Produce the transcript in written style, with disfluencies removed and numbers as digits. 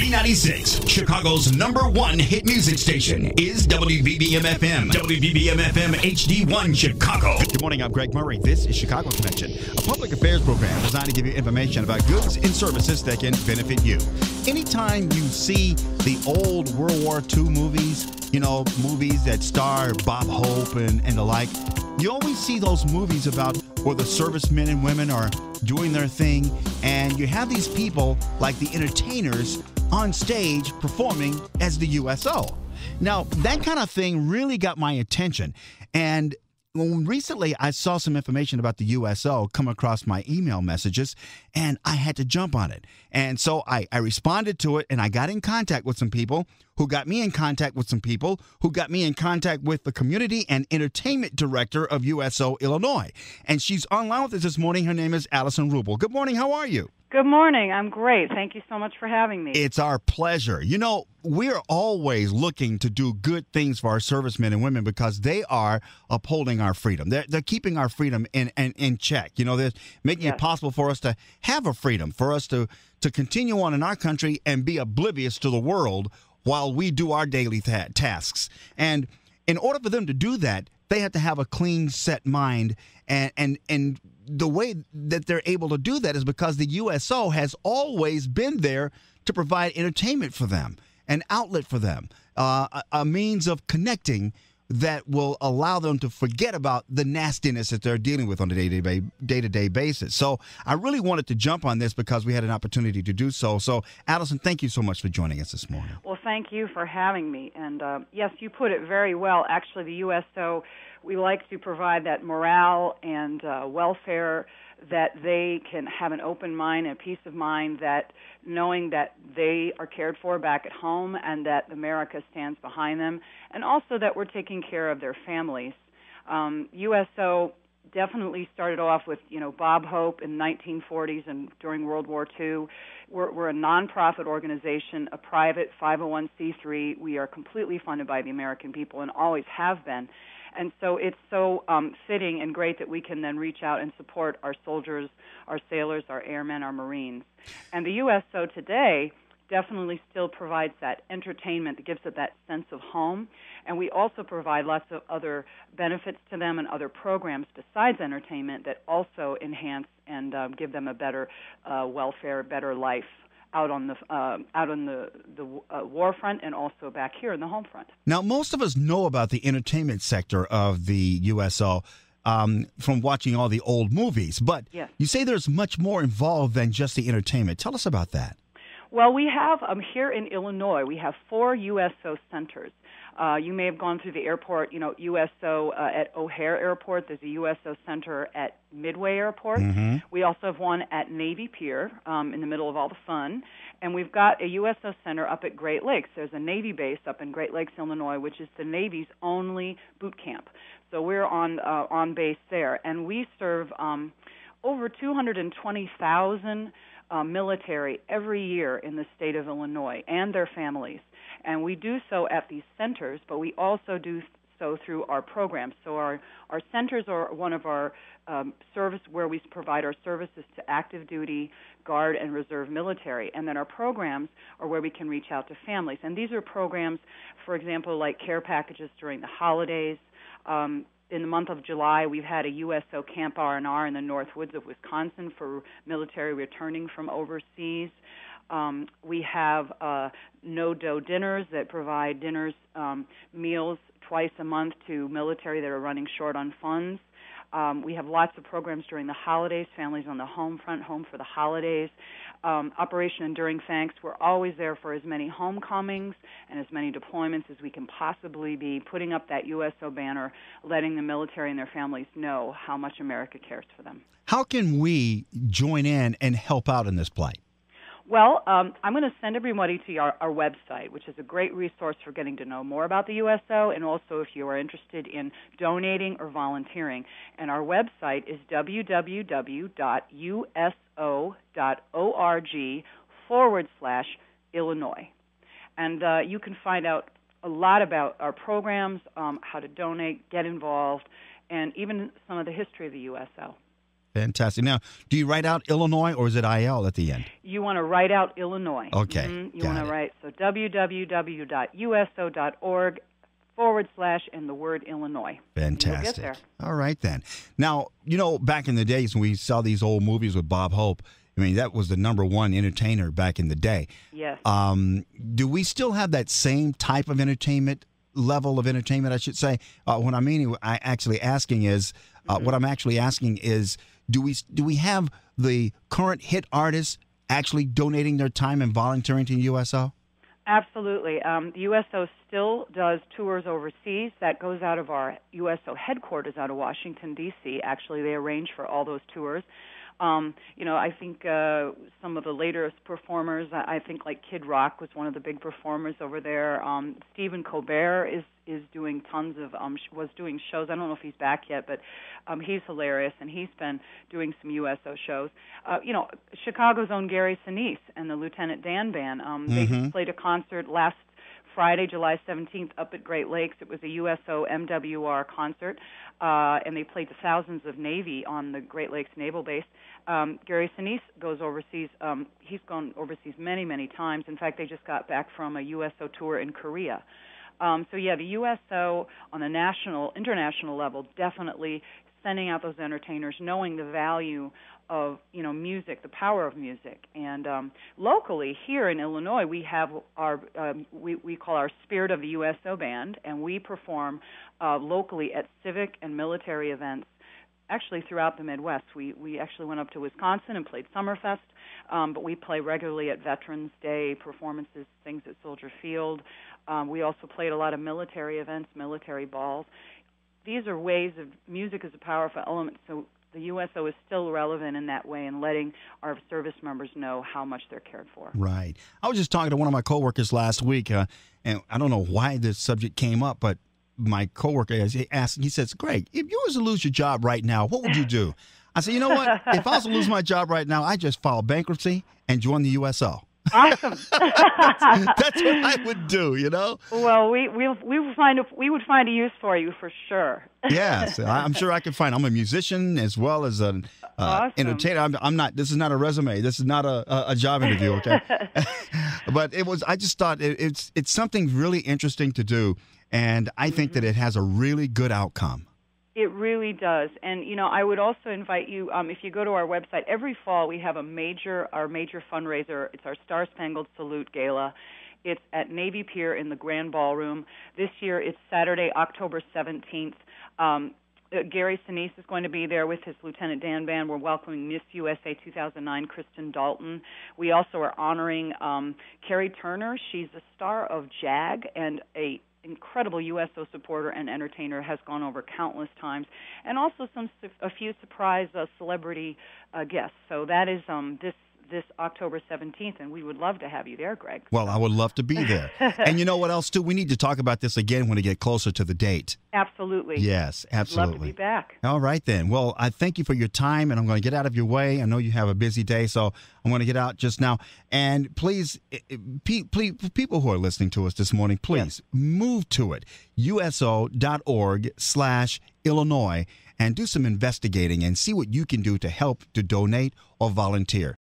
B96, Chicago's #1 hit music station, is WBBM-FM. WBBM-FM HD1 Chicago. Good morning, I'm Greg Murray. This is Chicago Connection, a public affairs program designed to give you information about goods and services that can benefit you. Anytime you see the old World War II movies, movies that star Bob Hope and the like, you always see those movies about where the servicemen and women are doing their thing, and you have these people like the entertainers on stage performing as the USO. Now, that kind of thing really got my attention, and recently I saw some information about the USO come across my email messages, and I had to jump on it. And so I responded to it, and I got in contact with some people who got me in contact with some people who got me in contact with the community and entertainment director of USO Illinois. And she's online with us this morning. Her name is Alison Ruble. Good morning. How are you? Good morning. I'm great. Thank you so much for having me. It's our pleasure. We're always looking to do good things for our servicemen and women because they are upholding our freedom. They're keeping our freedom in check. They're making it possible for us to have a freedom, for us to continue on in our country and be oblivious to the world while we do our daily tasks. And in order for them to do that, they have to have a clean, set mind, and the way that they're able to do that is because the USO has always been there to provide entertainment for them, an outlet for them, a means of connecting that will allow them to forget about the nastiness that they're dealing with on a day-to-day basis. So I really wanted to jump on this because we had an opportunity to do so. So, Alison, thank you so much for joining us this morning. Well, thank you for having me. And, yes, you put it very well. Actually, the USO, we like to provide that morale and welfare that they can have an open mind and peace of mind, that knowing that they are cared for back at home and that America stands behind them, and also that we're taking care of their families. USO definitely started off with, Bob Hope in the 1940s and during World War II. We're a nonprofit organization, a private 501c3. We are completely funded by the American people and always have been. And so it's so fitting and great that we can then reach out and support our soldiers, our sailors, our airmen, our Marines. And the USO today definitely still provides that entertainment that gives it that sense of home. And we also provide lots of other benefits to them and other programs besides entertainment that also enhance and give them a better welfare, better life out on the war front and also back here in the home front. Now, most of us know about the entertainment sector of the USO from watching all the old movies, but yes, you say there's much more involved than just the entertainment. Tell us about that. Well, we have here in Illinois, we have 4 USO centers. You may have gone through the airport, USO at O'Hare Airport. There's a USO center at Midway Airport. Mm-hmm. We also have one at Navy Pier in the middle of all the fun. And we've got a USO center up at Great Lakes. There's a Navy base up in Great Lakes, Illinois, which is the Navy's only boot camp. So we're on base there. And we serve over 220,000 military every year in the state of Illinois and their families. And we do so at these centers, but we also do so through our programs. So our centers are one of our service where we provide our services to active duty, Guard, and Reserve military. And then our programs are where we can reach out to families. And these are programs, for example, like care packages during the holidays. In the month of July, we've had a USO Camp R&R in the North Woods of Wisconsin for military returning from overseas. We have no-dough dinners that provide meals twice a month to military that are running short on funds. We have lots of programs during the holidays, families on the home front, home for the holidays. Operation Enduring Thanks, we're always there for as many homecomings and as many deployments as we can possibly be, putting up that USO banner, letting the military and their families know how much America cares for them. How can we join in and help out in this plight? Well, I'm going to send everybody to our website, which is a great resource for getting to know more about the USO, and also if you are interested in donating or volunteering. And our website is www.uso.org/Illinois. And you can find out a lot about our programs, how to donate, get involved, and even some of the history of the USO. Fantastic. Now, do you write out Illinois or is it IL at the end? You want to write out Illinois. Okay. You want to write, so www.uso.org / and the word Illinois. Fantastic. You'll get there. All right, then. Now, back in the days when we saw these old movies with Bob Hope, I mean, that was the -- entertainer back in the day. Yes. Do we still have that same type of level of entertainment, I should say? What I'm actually asking is, do we have the current hit artists actually donating their time and volunteering to the USO? Absolutely. The USO still does tours overseas. That goes out of our USO headquarters out of Washington, D.C. Actually, they arrange for all those tours. I think some of the latest performers, I think like Kid Rock was one of the big performers over there. Stephen Colbert is doing tons of was doing shows. I don't know if he's back yet, but he's hilarious, and he's been doing some USO shows. Chicago's own Gary Sinise and the Lieutenant Dan Band. They just played a concert last Friday, July 17th, up at Great Lakes. It was a USO MWR concert, and they played to thousands of Navy on the Great Lakes Naval Base. Gary Sinise goes overseas. He's gone overseas many, many times. In fact, they just got back from a USO tour in Korea. The USO on a international level, definitely sending out those entertainers, knowing the value of music, the power of music. And locally here in Illinois, we have our we call our Spirit of the USO band, and we perform locally at civic and military events. Actually, throughout the Midwest, we actually went up to Wisconsin and played Summerfest, but we play regularly at Veterans Day performances, things at Soldier Field. We also played a lot of military events, military balls. These are ways of music is a powerful element, so the USO is still relevant in that way and letting our service members know how much they're cared for. Right. I was just talking to one of my coworkers last week, and I don't know why this subject came up, but my coworker asked, he says, Greg, if you was to lose your job right now, what would you do? I said, you know what? If I was to lose my job right now, I just file bankruptcy and join the USO. Awesome. That's what I would do, Well, we would find a use for you for sure. Yes, I'm sure I could find. I'm a musician as well as an awesome. entertainer. I'm not. This is not a resume. This is not a job interview. Okay, but it was. I just thought it's something really interesting to do, and I think that it has a really good outcome. It really does. And, I would also invite you, if you go to our website, every fall we have our major fundraiser. It's our Star Spangled Salute Gala. It's at Navy Pier in the Grand Ballroom. This year it's Saturday, October 17th. Gary Sinise is going to be there with his Lieutenant Dan Band. We're welcoming Miss USA 2009, Kristen Dalton. We also are honoring Carrie Turner. She's a star of JAG and a incredible USO supporter and entertainer, has gone over countless times, and also a few surprise celebrity guests. So that is this October 17th, and we would love to have you there, Greg. Well, I would love to be there. And you know what else, too? We need to talk about this again when we get closer to the date. Absolutely. Yes, absolutely. Love to be back. All right, then. Well, I thank you for your time, and I'm going to get out of your way. I know you have a busy day, so I'm going to get out just now. And please, people who are listening to us this morning, please move to it, uso.org/Illinois, and do some investigating and see what you can do to help, to donate, or volunteer.